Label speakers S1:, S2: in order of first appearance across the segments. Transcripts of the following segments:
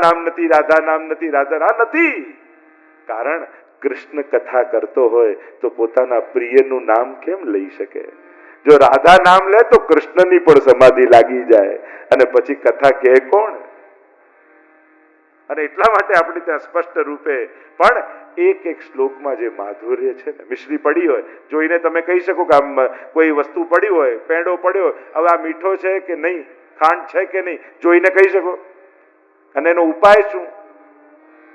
S1: નામ નથી, રાધા નામ નથી, રાધા નથી. કારણ કૃષ્ણ કથા કરતો હોય તો પોતાના પ્રિયનું નામ કેમ લઈ શકે? જો રાધા નામ લે તો કૃષ્ણની પણ સમાધિ લાગી જાય અને પછી કથા કહે કોણ? અને એટલા માટે આપણે ત્યાં સ્પષ્ટ રૂપે પણ એક એક શ્લોકમાં જે માધુર્ય છે ને, મિશ્રી પડી હોય જોઈને તમે કહી શકો કે આમ કોઈ વસ્તુ પડી હોય, પેંડો પડ્યો, હવે આ મીઠો છે કે નહીં, ખાંડ છે કે નહીં, જોઈને કહી શકો. અને એનો ઉપાય શું?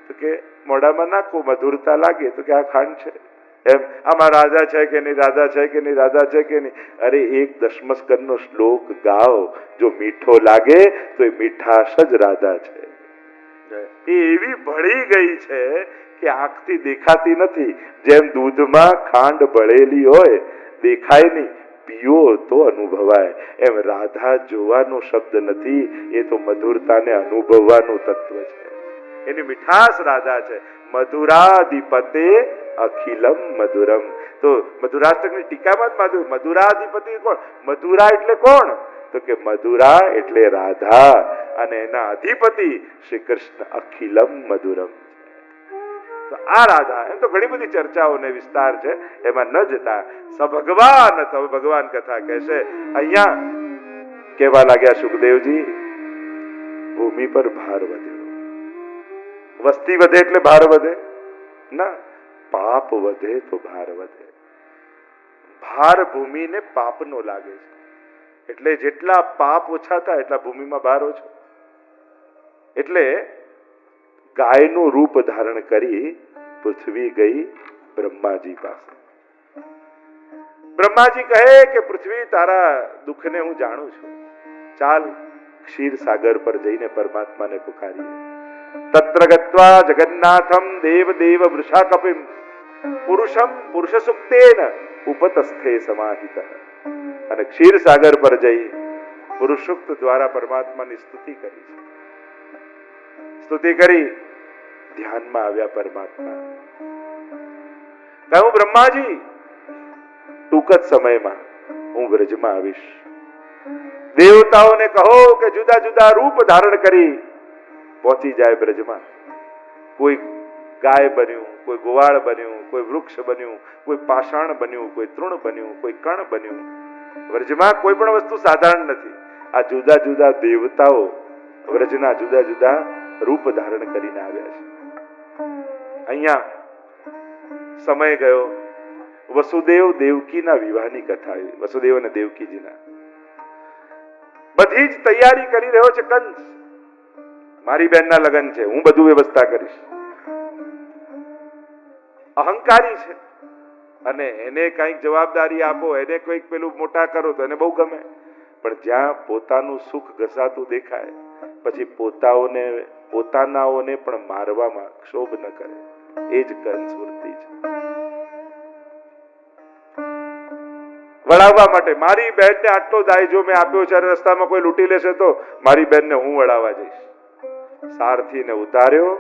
S1: તો કે મોઢામાં નાખો, મધુરતા લાગે તો કે આ ખાંડ છે. એમ આમાં રાધા છે કે નહીં, રાધા છે કે નહીં, રાધા છે કે નહીં. અરે એક દશમસ્કંદનો શ્લોક ગાઓ, જો મીઠો લાગે તો એ મીઠાશ જ રાધા છે. એ એવી ભળી ગઈ છે કે આંખથી દેખાતી નથી. જેમ દૂધમાં ખાંડ ભળેલી હોય, દેખાય નહીં, પીઓ તો અનુભવાય. એમ રાધા જોવાનો શબ્દ નથી, એ તો મધુરતાને અનુભવવાનું તત્વ છે. એની મીઠાશ રાધા છે. મધુરાધિપતે અખિલમ મધુરમ. તો મધુરાષ્ટકની ટીકામાં જ મધુરાધિપતિ કોણ? મધુરા એટલે કોણ? તો કે મધુરા એટલે રાધા અને એના અધિપતિ શ્રી કૃષ્ણ અખિલમ મધુરમ. તો આ રાધા, એમ તો ઘણી બધી ચર્ચાઓ ને વિસ્તાર છે, એમાં ન જતા સભગવાન. તો ભગવાન કથા કહેશે. અહીંયા કહેવા લાગ્યા સુખદેવજી, ભૂમિ પર ભાર વધ્યો. વસ્તી વધે એટલે ભાર વધે ના, પાપ વધે તો ભાર વધે. ભાર ભૂમિને પાપનો લાગે છે, એટલે જેટલા પાપ ઓછા થાય એટલા ભૂમિમાં ભાર ઓછો. એટલે ગાયનું રૂપ ધારણ કરી પૃથ્વી ગઈ બ્રહ્માજી પાસે. બ્રહ્માજી કહે કે પૃથ્વી, તારા દુઃખને હું જાણું છું, ચાલ ક્ષીર સાગર પર જઈને પરમાત્માને પુકારીએ. તત્ર ગત્વા જગન્નાથમ દેવ દેવ વૃષા કપિમ પુરુષમ પુરુષ સુક્તેન ઉપતસ્થે સમાહિત. અને ક્ષીર સાગર પર જઈ પુરુષોક્ત દ્વારા પરમાત્માની સ્તુતિ કરી છે. સ્તુતિ કરી ધ્યાનમાં આવ્યા પરમાત્મા. કહ્યું બ્રહ્માજી, ટૂંક જ સમયમાં હું વ્રજમાં આવીશ. દેવતાઓને કહો કે જુદા જુદા રૂપ ધારણ કરી પહોંચી જાય બ્રજમાં. કોઈ ગાય બન્યું, કોઈ ગોવાળ બન્યું, કોઈ વૃક્ષ બન્યું, કોઈ પાષાણ બન્યું, કોઈ તૃણ બન્યું, કોઈ કણ બન્યું. વ્રજમાં કોઈ પણ વસ્તુ સાધારણ નથી. આ જુદા જુદા દેવતાઓ વ્રજના જુદા જુદા રૂપ ધારણ કરીને આવ્યા છે. અહીંયા સમય ગયો. વસુદેવ દેવકીના વિવાહની કથા આવી. વસુદેવ અને દેવકીજીના બધી જ તૈયારી કરી રહ્યો છે કંસ. મારી બહેનના લગ્ન છે, હું બધું વ્યવસ્થા કરીશ. અહંકારી છે અને એને કઈક જવાબદારી આપો, એને કોઈક પેલું મોટા કરો તો એને બહુ ગમે. પણ જ્યાં પોતાનું સુખ ઘસાતું દેખાય પછી પોતાનાઓને પણ મારવામાં ક્ષોભ ન કરે, એ જ કંસ વૃત્તિ છે. વળાવવા માટે મારી બહેનને આટલો દાયજો મેં આપ્યો છે, રસ્તામાં કોઈ લૂંટી લેશે તો મારી બહેનને હું વળાવવા જઈશ. સારથીને ઉતાર્યો,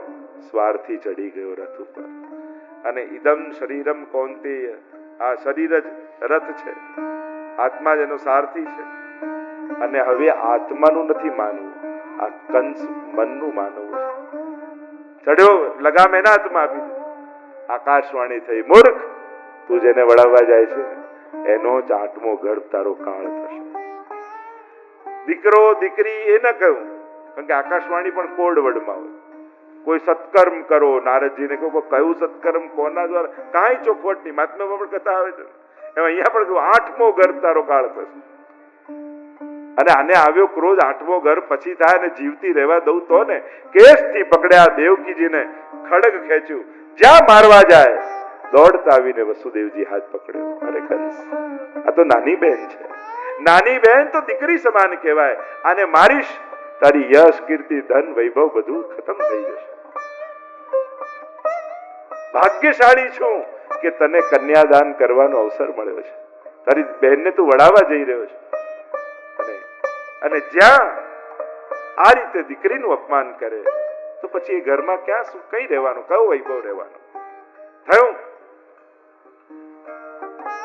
S1: સ્વાર્થી ચડી ગયો રથ ઉપર. અને ઇદમ શરીરમ કૌંતેય, આ શરીર જ રથ છે, આત્મા જ એનો સારથી છે. અને હવે આત્માનું નથી માનવું, આ કંસ મનનું માનવું છે. ચડ્યો, લગામ એના હાથમાં આપી દીધી. આકાશવાણી થઈ, મૂર્ખ, તું જેને વળાવવા જાય છે એનો જ 8મો ગર્ભ તારો કાળ થશે. દીકરો દીકરી એ ન કહ્યું, કારણ કે આકાશવાણી પણ કોડ વર્ડમાં હોય. કોઈ સત્કર્મ કરો, નારદજીને કહ્યું કયું સત્કર્મ કોના દ્વારા, કાંઈ ચોખવટ નહીં. મહાત્મામાં પણ કથા આવે છે. એમ અહીંયા પણ કહ્યું 8મો ગર્ભ તારો કાળ થશે. અને આને આવ્યો ક્રોધ, 8મો ગર્ભ પછી થાય અને જીવતી રહેવા દઉં તો ને. કેસથી પકડ્યા દેવકીજીને, ખડગ ખેંચ્યું, જ્યાં મારવા જાય દોડતા આવીને વસુદેવજી હાથ પકડ્યો. અરે કંસ, આ તો નાની બહેન છે. નાની બહેન તો દીકરી સમાન કહેવાય. આને મારીશ, તારી યશ કીર્તિ ધન વૈભવ બધું ખતમ થઈ જશે. ભાગ્યશાળી છું કે તને કન્યાદાન કરવાનો અવસર મળ્યો છે. તારી બહેનને તું વડાવવા જઈ રહ્યો છે. અને જ્યાં આ રીતે દીકરીનું અપમાન કરે તો પછી એ ઘરમાં ક્યાં શું કઈ રહેવાનું, કયો વૈભવ રહેવાનો? થયું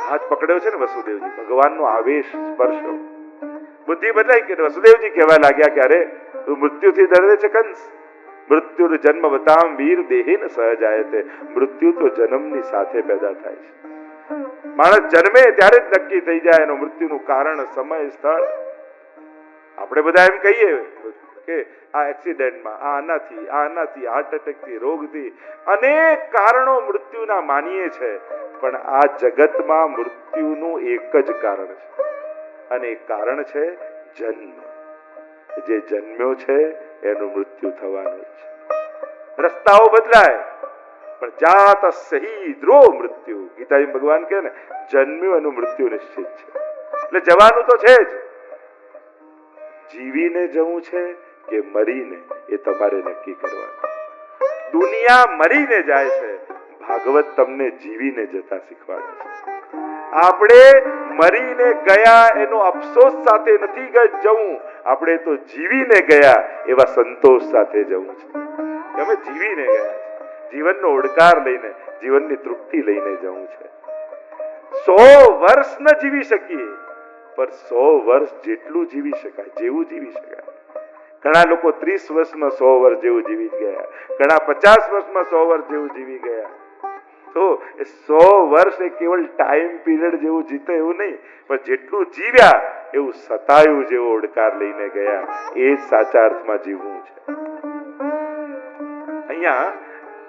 S1: હાથ પકડ્યો છે ને વસુદેવજી, ભગવાનનો આવેશ સ્પર્શ. બુદ્ધિ બદલાઈ કે વસુદેવજી કહેવા લાગ્યા કે અરે તું મૃત્યુથી ડરે છે કંસ, મૃત્યુર જન્મવતામ વીર દેહેન સહજાયતે. મૃત્યુ તો જન્મની સાથે પેદા થાય છે. માણસ જન્મે ત્યારે જ નક્કી થઈ જાય એનું મૃત્યુનું કારણ, સમય, સ્થળ. આપણે બધા એમ કહીએ કે આ એક્સિડન્ટમાં, આ આનાથી, હાર્ટ એટેકથી, રોગથી, અનેક કારણો મૃત્યુના માનીએ છે. પણ આ જગતમાં મૃત્યુનું એક જ કારણ છે, અને એ કારણ છે જન્મ. જે જન્મ્યો છે એનું મૃત્યુ થવાનું છે. રસ્તાઓ બદલાય પણ જાત સહી ધ્રો મૃત્યુ. ગીતાજી ભગવાન કહે ને, જન્મ્યું એનું મૃત્યુ નિશ્ચિત છે. એટલે જવાનું તો છે જ. જીવીને જવું છે કે મરીને, એ તમારે નક્કી કરવાનું. દુનિયા મરીને જાય છે, ભાગવત તમને જીવીને જતા શીખવાડે છે. આપણે મરીને ગયા એનો અફસોસ સાથે નથી જવું, આપણે તો જીવીને ગયા એવા સંતોષ સાથે જવું છે. અમે જીવીને ગયા છે, જીવનનો ઓડકાર લઈને, જીવનની તૃપ્તિ લઈને જવું છે. 100 વર્ષ ન જીવી શકીએ, પણ 100 વર્ષ જેટલું જીવી શકાય, જેવું જીવી શકાય. ઘણા લોકો 30 વર્ષમાં 100 વર્ષ જેવું જીવી ગયા, ઘણા 50 વર્ષમાં 100 વર્ષ જેવું જીવી ગયા. તો 100 વર્ષ એ કેવલ ટાઈમ પીરિયડ જેવું જીતે એવું નહીં, પણ જેટલું જીવ્યા એવું સતાયું જેવો ઓડકાર લઈને ગયા. એ જ સાચા અર્થમાં જીવવું છે. અહીંયા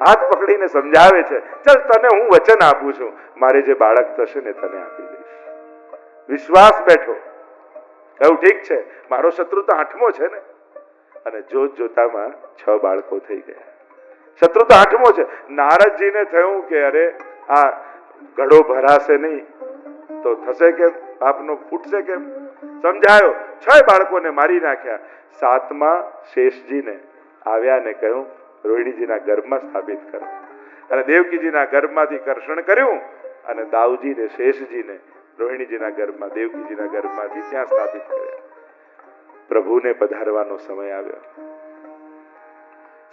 S1: હાથ પકડીને સમજાવે છે, ચલ તને હું વચન આપું છું, મારે જે બાળક થશે ને તને આપી દઈશ. વિશ્વાસ બેઠો. કહ્યું ઠીક છે, મારો શત્રુ તો 8મો છે ને. અને જોત જોતામાં 6 બાળકો થઈ ગયા. શત્રુ તો 8મો છે. નારદજીને થયું કે અરે આ ઘડો ભરાશે નહીં તો થશે કેમ, બાપનો ફૂટશે કેમ. સમજાયો, 6 બાળકોને મારી નાખ્યા. 7મા શેષજીને આવ્યા ને કહ્યું રોહિણીજીના ગર્ભમાં સ્થાપિત કરો. અને દેવકીજીના ગર્ભમાંથી કર્ષણ કર્યું અને દાઉજીને, શેષજીને રોહિણીજીના ગર્ભમાં, દેવકીજીના ગર્ભમાંથી ત્યાં સ્થાપિત કર્યા. પ્રભુને પધારવાનો સમય આવ્યો.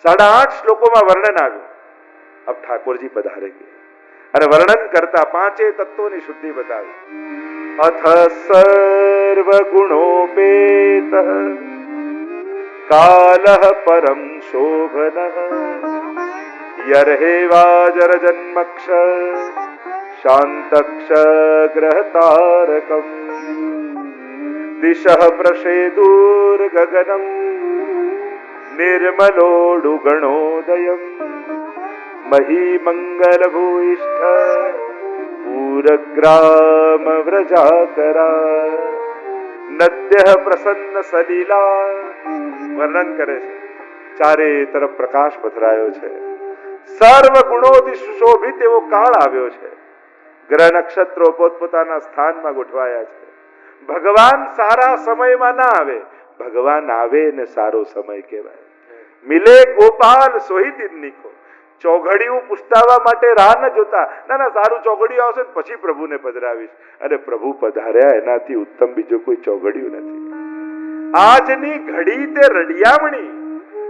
S1: 8.5 શ્લોકોમાં વર્ણન આવ્યું. अब ठाकुर जी पधारेंगे અને વર્ણન કરતા 5 તત્વોની શુદ્ધિ બતાવી. અથ સર્વ ગુણોપેત કાલઃ પરમ શોભન યર્હેવાજર જન્મક્ષ શાંતક્ષ ગ્રહતારકમ દિશઃ પ્રસેદુર ગગનમ નિર્મલોડુ ગણોદયમ મહી મંગલ ભૂઇષ્ઠ પૂરગ્રામ વ્રજાકરા નદ્ય પ્રસન્ન સલીલા. વર્ણન કરે છે. ચારે તરફ પ્રકાશ પથરાયો છે. સર્વ ગુણોથી સુશોભિત એવો કાળ આવ્યો છે. ગ્રહ નક્ષત્રો પોતપોતાના સ્થાનમાં ગોઠવાયા છે. ભગવાન સારા સમયમાં ના આવે, ભગવાન આવે ને સારો સમય કહેવાય. મિલે ગોપાલ સોહી દિનનીકો. ચોઘડિયું પુસ્તાવા માટે રાહ ન જોતા, ના સારું ચોઘડિયું આવશે ને પછી પ્રભુને પધરાવીશ. અને પ્રભુ પધાર્યા એનાથી ઉત્તમ બીજો કોઈ ચોઘડિયું નથી. આજની ઘડી તે રડિયામણી,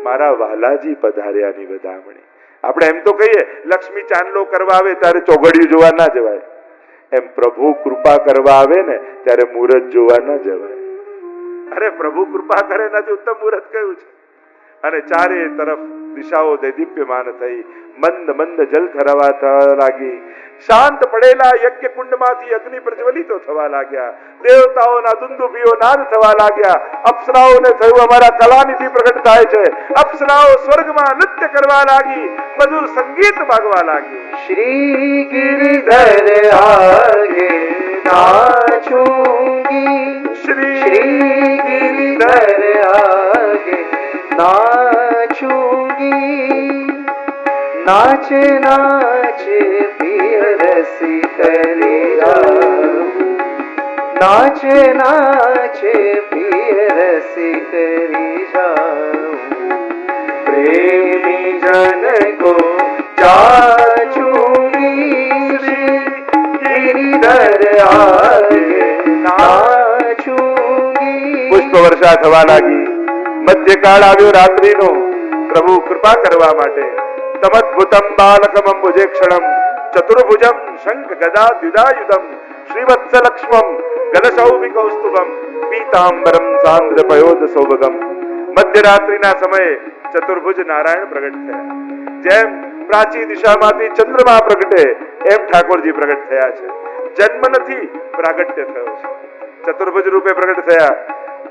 S1: મારા વાલાજી પધાર્યાની વધામણી. આપણે એમ તો કહીએ લક્ષ્મી ચાંદલો કરવા આવે ત્યારે ચોઘડિયું જોવા ના જવાય, એમ પ્રભુ કૃપા કરવા આવે ને ત્યારે મુહૂર્ત જોવા ના જવાય. અરે પ્રભુ કૃપા કરે એનાથી ઉત્તમ મુહૂર્ત કયું છે? અને ચારે તરફ દિશાઓ દૈદીપ્યમાન થઈ, મંદ મંદ જલ ઠરવા લાગી. શાંત પડેલા યજ્ઞ કુંડમાંથી અગ્નિ પ્રજ્વલિતો થવા લાગ્યા. દેવતાઓના દુંદુભીઓ નાદ થવા લાગ્યા. અપ્સરાઓને થયું અમારા કલાનિધિ પ્રગટ થાય છે. અપ્સરાઓ સ્વર્ગમાં નૃત્ય કરવા લાગી, મધુર સંગીત વાગવા લાગ્યું.
S2: શ્રી ગિરિધર આગે નાચુંગી, શ્રી ગિરિધર આગે नाचूंगी, नाचे नाचे प्रिय रसिक नाचे नाचे प्रिय रसिक प्रेमी जन को जाचूंगी, श्री गिरिधर आगे नाचूंगी.
S1: પુષ્પ વર્ષા થવા લાગી. મધ્યકાળ આવ્યો રાત્રિનો. પ્રભુ કૃપા કરવા માટે તમદ્ભુતમ બાલકમ અંબુજેક્ષણમ ચતુર્ભુજમ શંખ ગદા દ્યુદાયુધમ શ્રીવત્સલક્ષ્મમ ગલશૌભિકૌસ્તુભમ પીતાંબરમ સાંદ્ર પયોદ સૌભગમ. મધ્યરાત્રિના સમયે ચતુર્ભુજ નારાયણ પ્રગટ થયા. જેમ પ્રાચી દિશામાંથી ચંદ્રમા પ્રગટે એમ ઠાકોરજી પ્રગટ થયા છે. જન્મ નથી, પ્રાગટ્ય થયો છે. ચતુર્ભુજ રૂપે પ્રગટ થયા.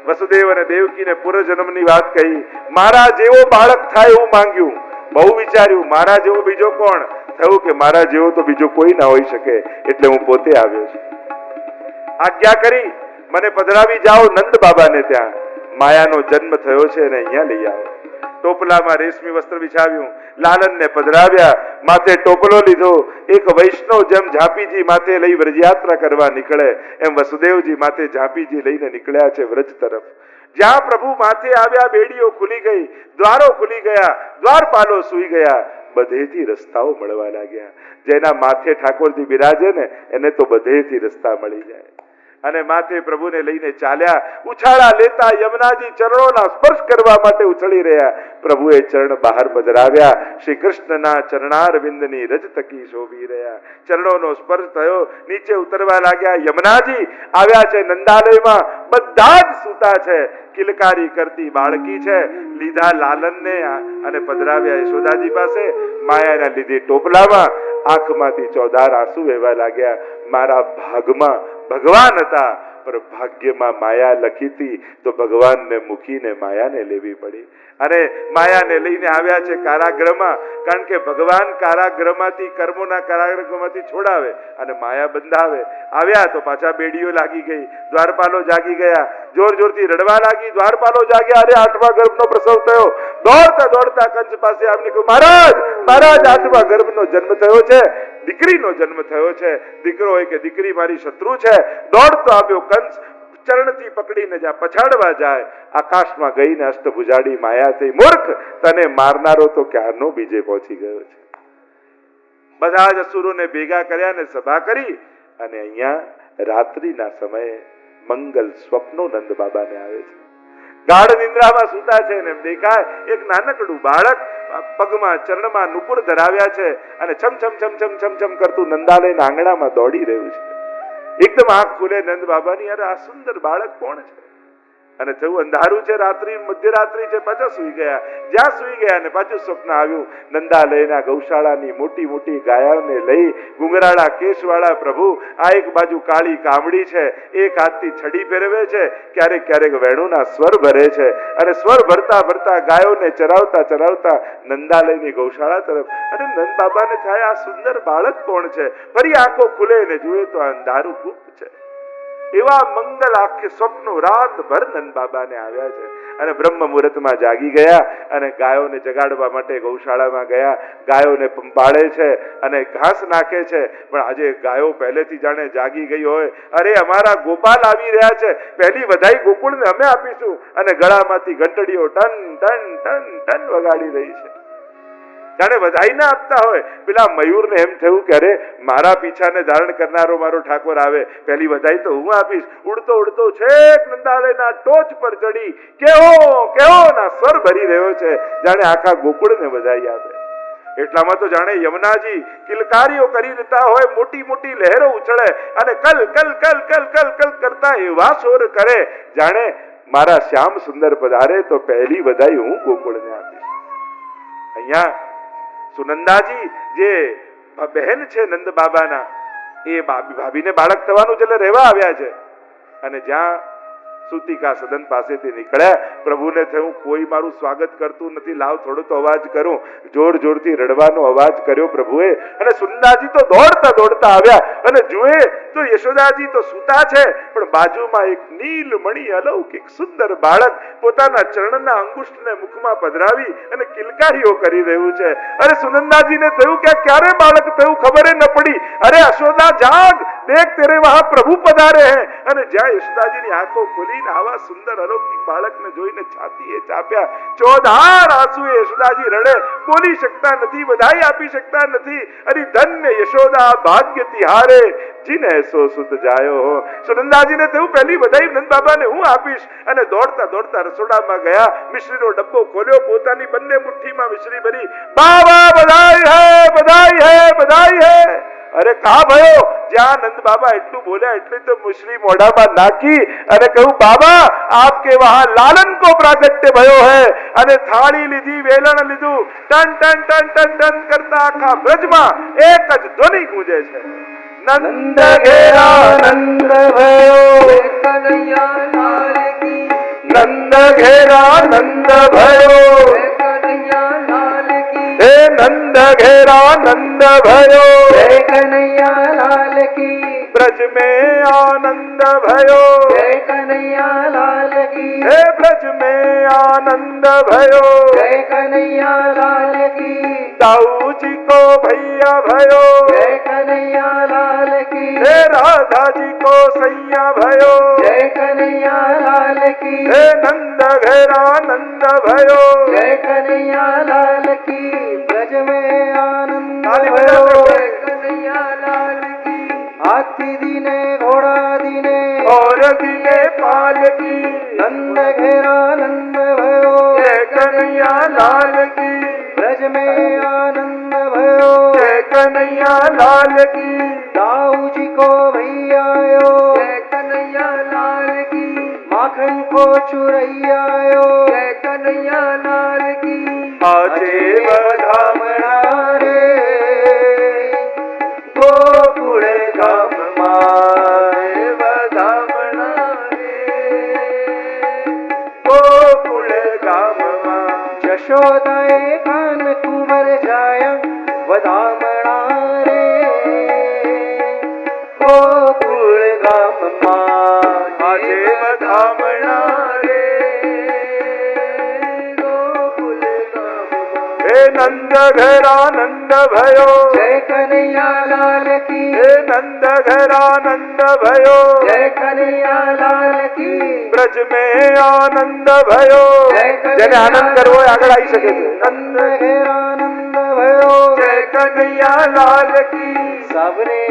S1: વસુદેવ અને દેવકીને પૂર્વજન્મની વાત કહી. મારા જેવો બાળક થાય એવું માંગ્યું. બહુ વિચાર્યું, મારા જેવો બીજો કોણ? થયું કે મારા જેવો તો બીજો કોઈ ના હોઈ શકે, એટલે હું પોતે આવ્યો છું. આજ્ઞા કરી મને પધરાવી જાઓ નંદ બાબાને. ત્યાં માયાનો જન્મ થયો છે અને અહીંયા લઈ આવો. ટોપલામાં રેશમી વસ્ત્ર બિછાવ્યું, લાલનને પધરાવ્યા, માથે ટોપલો લીધો. એક વૈષ્ણવ જેમ ઝાંપીજી માથે લઈ વ્રજયાત્રા કરવા નીકળે એમ વસુદેવજી માથે ઝાંપીજી લઈને નીકળ્યા છે વ્રજ તરફ. જ્યાં પ્રભુ માથે આવ્યા બેડીઓ ખુલી ગઈ, દ્વારો ખુલી ગયા, દ્વારપાલો સૂઈ ગયા. બધેથી રસ્તાઓ મળવા લાગ્યા. જેના માથે ઠાકોરજી બિરાજે ને એને તો બધેથી રસ્તા મળી જાય. અને માથે પ્રભુને લઈને ચાલ્યા. ઉછાળા લેતા યમુનાજી ચરણોના સ્પર્શ કરવા માટે ઉછળી રહ્યા. પ્રભુએ ચરણ બહાર પધરાવ્યા. શ્રી કૃષ્ણના ચરણારવિંદની રજ તકી શોભી રહ્યા. ચરણોનો સ્પર્શ થયો, નીચે ઉતરવા લાગ્યા. યમુનાજી આવ્યા છે નંદાલયમાં. બધા જ સૂતા છે. કિલકારી કરતી બાળકી છે. લીધા લાલનને અને પધરાવ્યા યશોદાજી પાસે. માયાના લીધે ટોપલામાં આંખમાંથી ચોધાર આંસુ વહેવા લાગ્યા. મારા ભાગમાં ભગવાન હતા, પણ ભાગ્યમાં માયા લખી હતી, તો ભગવાનને મૂકીને માયાને લેવી પડી. અને માયાને લઈને આવ્યા છે કારાગૃહમાં. કારણ કે ભગવાન કારાગૃહમાંથી, કર્મોના કારાગૃહમાંથી છોડાવે અને માયા બંધાવે. આવ્યા તો પાછા બેડીઓ લાગી ગઈ. દ્વારપાલો જાગી ગયા, જોર જોરથી રડવા લાગી. દ્વારપાલો જાગ્યા. અરે 8મા ગર્ભનો પ્રસવ થયો. દોડતા દોડતા કંસ પાસે આવીને કહ્યું, મહારાજ મહારાજ 8મા ગર્ભનો જન્મ થયો છે, દીકરીનો જન્મ થયો છે. દીકરો હોય કે દીકરી મારી શત્રુ છે. દોડતો આવ્યો કંસ. ચરણથી પકડીને જ્યાં પછાડવા જાય, આકાશમાં ગઈને અષ્ટભુજાડી માયા થઈ. મૂર્ખ, તને મારનારો તો ક્યારનો બીજે પહોંચી ગયો છે. બધા જ અસુરોને ભેગા કર્યા ને સભા કરી. અને અહીંયા રાત્રિના સમયે મંગલ સ્વપ્નો નંદ બાબાને આવે છે. ગાઢ નિંદ્રામાં સૂતા છે ને એમ દેખાય એક નાનકડું બાળક પગમાં ચરણમાં નુપુર ધરાવ્યા છે અને છમ છમ છમ છમ છમ છમ કરતું નંદાલયના આંગણામાં દોડી રહ્યું છે. એકદમ આંખ ખુલે નંદ બાબાની, અરે આ સુંદર બાળક કોણ છે? અને થયું અંધારું છે, રાત્રિ મધ્યરાત્રિ છે. પાછા સુઈ ગયા. જ્યાં સુઈ ગયા ને પાછું સ્વપ્ન આવ્યું. નંદાલયના ગૌશાળાની મોટી મોટી ગાયોને લઈ ગુંગરાળા કેશવાળા પ્રભુ આ એક બાજુ કાળી કામડી છે, એક હાથથી છડી ફેરવે છે, ક્યારેક ક્યારેક વેણુના સ્વર ભરે છે. અને સ્વર ભરતા ભરતા ગાયોને ચરાવતા ચરાવતા નંદાલયની ગૌશાળા તરફ. અને નંદ બાબાને થાય આ સુંદર બાળક કોણ છે? ફરી આંખો ખુલે ને જુએ તો અંધારું ગુપ્ત છે. એવા મંગલ આખે સ્વપ્નો રાતભર નંદ બાબાને આવ્યા છે. અને બ્રહ્મ મુહૂર્તમાં જાગી ગયા અને ગાયોને જગાડવા માટે ગૌશાળામાં ગયા. ગાયોને પંપાળે છે અને ઘાસ નાખે છે. પણ આજે ગાયો પહેલેથી જાણે જાગી ગઈ હોય. અરે અમારા ગોપાલ આવી રહ્યા છે, પહેલી વધાઈ ગોકુળને અમે આપીશું. અને ગળામાંથી ઘંટડીઓ ટન ટન ટન ટન વગાડી રહી છે. જાણે વધાઈ ના આપતા હોય. પેલા મયુરને એમ થયું કે અરે મારા પીછાને ધારણ કરનારો મારો ઠાકોર આવે, પહેલી વધાઈ તો હું આપીશ. ઉડતો ઉડતો છેક નંદાલયના ટોચ પર ચડી કેવો કેવો ના સ્વર ભરી રહ્યો છે, જાણે આખા ગોકુળને વધાઈ આપે. એટલામાં તો જાણે યમુનાજી કિલકારીઓ કરી દેતા હોય, મોટી મોટી લહેરો ઉછળે અને કલ કલ કલ કલ કલ કલ કરતા એવા શોર કરે જાણે મારા શ્યામ સુંદર પધારે તો પહેલી વધાઈ હું ગોકુળને આપીશ. અહીંયા સુનંદાજી જે બહેન છે નંદ બાબાના, એ ભાભીને બાળક થવાનું એટલે રહેવા આવ્યા છે. અને જ્યાં સુતિકા સદન પાસેથી નીકળ્યા, પ્રભુને થયું કોઈ મારું સ્વાગત કરતું નથી, લાવ થોડો તો અવાજ કરું. જોર જોરથી રડવાનો અવાજ કર્યો પ્રભુએ. અને સુનંદાજી તો દોડતા દોડતા આવ્યા અને જુએ તો યશોદાજી તો સૂતા છે, પણ બાજુમાં એક નીલમણી અલૌકિક સુંદર બાળક પોતાના ચરણના અંગુષ્ઠને મુખમાં પધરાવી અને કિલકારીઓ કરી રહ્યું છે. અરે સુનંદાજીને થયું કે ક્યારે બાળક થયું ખબર ન પડી. અરે યશોદા જાગ, દેખ તેરે વહાં પ્રભુ પધારે હૈ. અને જ્યાં યશોદાજીની આંખો ખોલીને આવા સુંદર અલૌકિક બાળકને જોઈને છાતીએ ચાપ્યા. ચોધાર આંસુએ યશોદાજી રડે, બોલી શકતા નથી, વધાઈ આપી શકતા નથી. અરે ધન્ય યશોદા ભાગ્ય તિહારે જીને સો સુત જાયો હો. સુનંદાજીને થયું પહેલી વધાઈ નંદ બાબાને હું આપીશ. અને દોડતા દોડતા રસોડામાં ગયા, મિશ્રીનો ડબ્બો ખોલ્યો, પોતાની બંને મુઠ્ઠીમાં મિશ્રી ભરી, બાબા બધાઈ હે બધાઈ હે બધાઈ હે. અરે કા ભયો જ્યાં નંદ બાબા એટલું બોલ્યા એટલે તો મુશ્રી મોઢામાં નાખી અને કહ્યું, બાબા આપકે વહાં લાલન કો પ્રાગટ્ય ભયો હૈ. અને થાળી લીધી, વેલણ લીધું, ton ton ton ton ton કરતા આખા બ્રજમાં એક જ ધ્વનિ ગૂંજે છે, નંદ ઘેરા નંદ ભયો,
S2: કનૈયા લાલ કી.
S1: નંદ ઘેરા નંદ ભયો,
S2: કનૈયા લાલ કી.
S1: હે નંદ ઘેરા નંદ ભયો,
S2: જય કનૈયા લાલ કી.
S1: ब्रज में आनंद भयो,
S2: जय कन्हैया लाल की.
S1: हे ब्रज में आनंद भयो,
S2: जय कन्हैया लाल की.
S1: दाऊ जी को भैया भयो,
S2: जय कन्हैया लाल की.
S1: हे राधा जी को सैया भयो,
S2: जय कन्हैया लाल की.
S1: हे नंद घेरा नंद भयो.
S2: जय कन्हैया लाल की. ब्रज में आनंद
S1: ताली
S2: भयो.
S1: बजाओ.
S2: जय कन्हैया लाल की. हाथी दीने घोड़ा दीने
S1: और दिले पालकी,
S2: नंद घेरा नंद भयो.
S1: जय कन्हैया लाल की.
S2: ब्रज में आनंद भयो.
S1: जय कन्हैया लाल की.
S2: दाऊ जी को भैयायो. जय कन्हैया लाल की. माखन को चुरैयायो. जय कन्हैया लाल की.
S1: आजे
S2: बधामणा रे गोकुळ गाम माय. बधामणा रे
S1: गोकुळ गाममा.
S2: जशोदाए कान कुंवर जाया. बधामणा रे गोकुळ गाम माय.
S1: आजे बधामणा
S2: रे गोकुळ गाम माय.
S1: हे नंद घेरा नंद भयो,
S2: जय कन्हैया लाल की.
S1: हे नंद घेरा नंद भयो.
S2: जय कन्हैया लाल की.
S1: ब्रज में आनंद भयो. જેને આનંદ કરવો હોય આગળ આવી શકે છે.
S2: नंद घेरा नंद भयो.
S1: जय कन्हैया लाल की.
S2: सबरे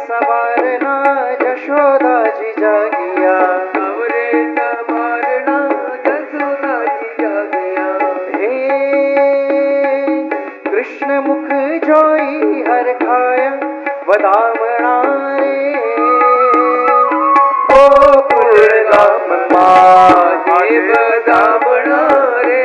S2: सवारना जशोदा जी जागिया. सबरे सवारना जशोदा जी जागिया. हे कृष्ण मुख जोई हर खाया. बधामणा रे गोकुळ गाम माय. बधामणा रे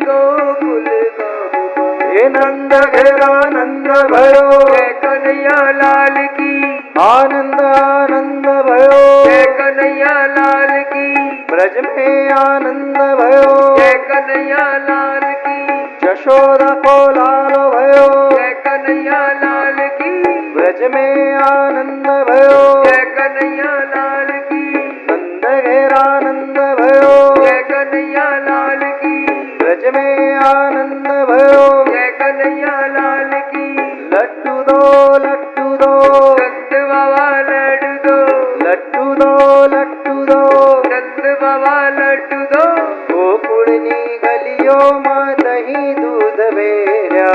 S2: गोकुळ गाम माय. हे नंद घेरा नंद भयो. जय कन्हैया लाल की. आनंद आनंद भयो. जय कन्हैया लाल की. ब्रज में आनंद भयो. जय कन्हैया लाल की. जशोदा को लालो भयो. जय कन्हैया लाल की. ब्रज में आनंद भयो. जय कन्हैया लाल की. नंद घेरा नंद भयो. जय कन्हैया लाल की. ब्रज में आनंद भयो. जय कन्हैया लाल की. लड्डू दो नंद बाबा लड्डू दो. लड्डू दो नंद बाबा लड्डू दो. गोकुळनी गलियो मा दही दूध बेऱ्या.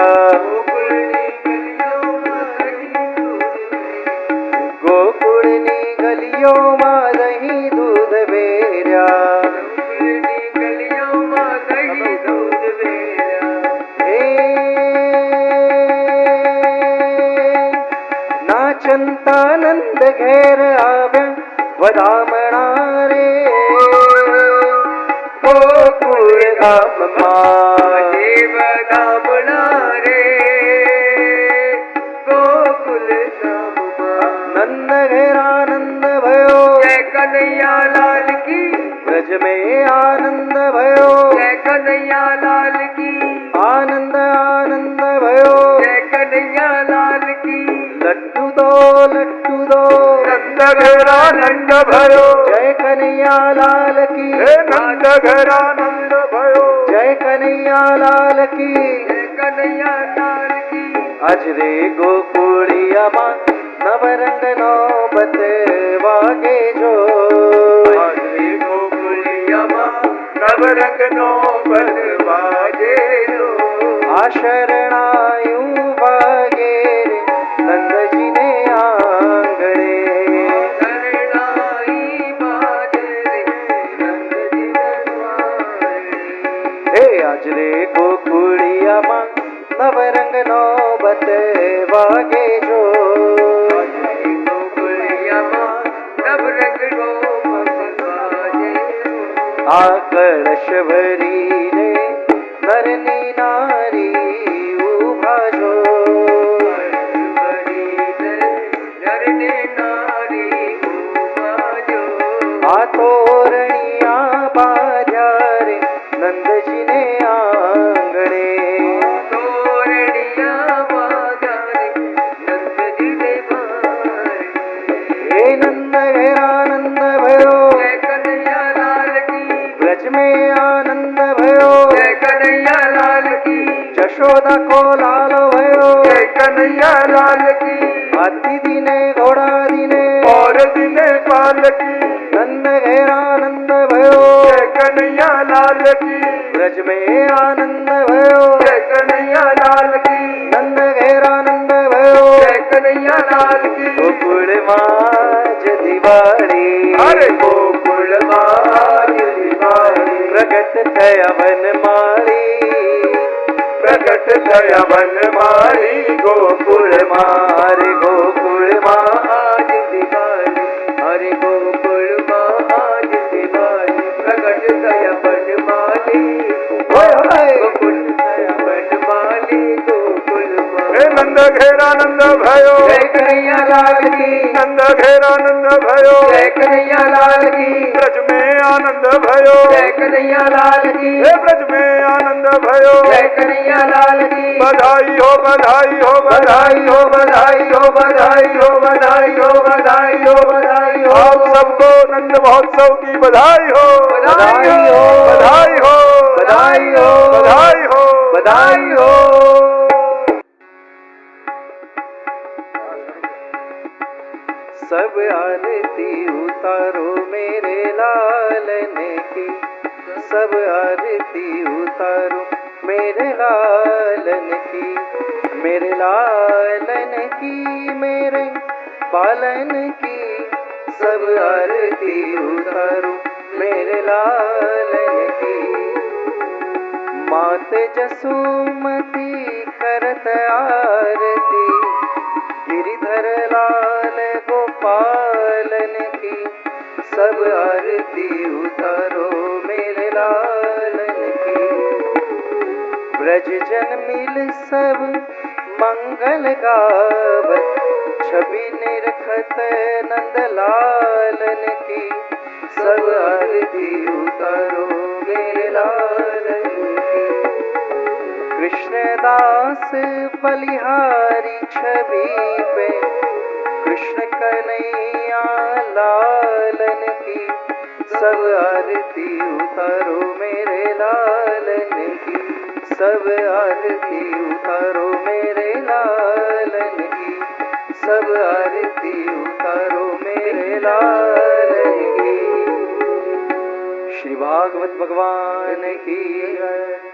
S2: गोकुळनी गलियो मा दही दूध बेऱ्या. नाचंता नंद घेर आव्या. बधामणा रे गोकुळ गाम माय. बधामणा रे गोकुळ गाम माय. नंद घेरा नंद भयो. जय कन्हैया लाल की. ब्रज में आनंद भयो. जय कन्हैया लाल की. आनंद आनंद भयो. जय कन्हैया लाल की. लड्डू दो
S1: नंद घेरा नंद भयो.
S2: जय कन्हैया लाल की.
S1: हे नंद घेरा नंद भयो.
S2: जय कन्हैया लाल की. जय कन्हैया लाल की. आज रे गोकुळिया मा नवरंग नौबत वागे जो.
S1: आज रे गोकुळिया मा नवरंग नौबत वागे जो.
S2: आशरणायु वागे रे नंद जी ने आंगणे. शरणाई वागे रे नंद जी ने आंगणे. हे आज रे गोकुळिया मा नवरंग नौबत वागे जो. આ કળશ ભરીને નરની નારી ઉભા છો. આ તોરણિયા બાંધ્યા રે નંદજીને આંગણે. હે નંદ ઘેરા નંદ ભયો ब्रज में आनंद भयो.
S3: जय कन्हैया लाल की.
S2: जशोदा को लाल भयो.
S3: जय कन्हैया लाल की.
S2: हाथी दीने घोड़ा दीने
S3: और दीने पालकी.
S2: नंद घेरा नंद भयो.
S3: जय कन्हैया लाल की.
S2: ब्रज में आनंद भयो.
S3: जय कन्हैया लाल की.
S2: नंद घेरा नंद भयो.
S3: जय कन्हैया लाल की.
S2: गोकुल माज दिवाળી.
S3: अरे गोकुल माज दिवाળી.
S2: प्रगट थया वनमाળી.
S3: प्रगट थया वनमाળી. गोकुल
S2: हरे गोकुल माज दिवाળી.
S3: हरे गोकुल माज दिवाળી. प्रगट थया वनमाળી. गोकुल थया वनमाળી. गोकुल
S1: हे नंद घेरा नंद भयो.
S3: जय कन्हैया लाल की.
S1: नंद घेरा नंद भयो.
S3: जय कन्हैया लाल की.
S1: ब्रज में आनंद भयो.
S3: जय कन्हैया लाल की.
S1: हे ब्रज में आनंद भयो.
S3: जय कन्हैया लाल की.
S1: बधाई हो बधाई हो
S3: बधाई हो बधाई हो बधाई हो बधाई हो बधाई हो बधाई हो.
S1: आप सबको नंद महोत्सव की बधाई हो.
S3: बधाई हो.
S1: बधाई हो.
S3: बधाई हो.
S1: बधाई हो.
S3: बधाई हो.
S2: सब आरती उतारो मेरे लालन की. सब आरती उतारो मेरे लालन की. मेरे लालन की मेरे पालन की. सब आरती उतारो मेरे लालन की. मात जसोमती करत आरती. गिरिधर लाल गोपालन की. सब आरती उतारो मेरे लालन की. ब्रज जन मिल सब मंगल गावत. छवि निरखत नंद लालन की. सब आरती उतारो मेरे लालन की. कृष्णदास बलिहारी छवि पे. कृष्ण कन्हैया लालन की. सब आरती उतारो मेरे लालन की. सब आरती उतारो मेरे लालन की. सब आरती उतारो मेरे लालन की. श्री भागवत भगवान की जय.